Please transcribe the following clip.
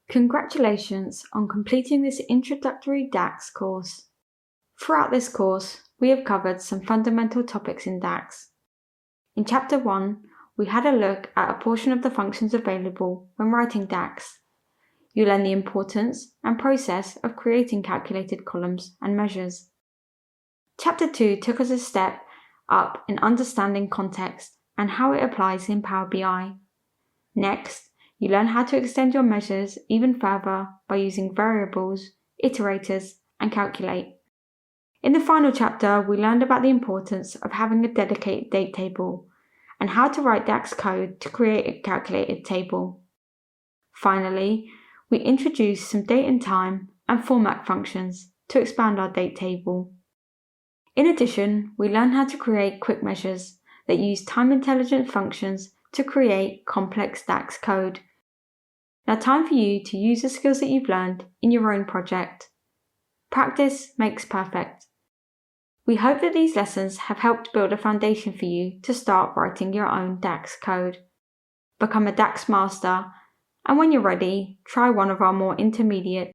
Congratulations on completing this introductory DAX course. Throughout this course, we have covered some fundamental topics in DAX. In Chapter 1, we had a look at a portion of the functions available when writing DAX. You learned the importance and process of creating calculated columns and measures. Chapter 2 took us a step up in understanding context and how it applies in PowerBI. Next, you learn how to extend your measures even further by using variables, iterators, and calculate. In the final chapter, we learned about the importance of having a dedicated date table and how to write DAX code to create a calculated table. Finally, we introduced some date and time and format functions to expand our date table. In addition, we learned how to create quick measures that use time-intelligent functions to create complex DAX code. Now time for you to use the skills that you've learned in your own project. Practice makes perfect. We hope that these lessons have helped build a foundation for you to start writing your own DAX code. Become a DAX master, and when you're ready, try one of our more intermediate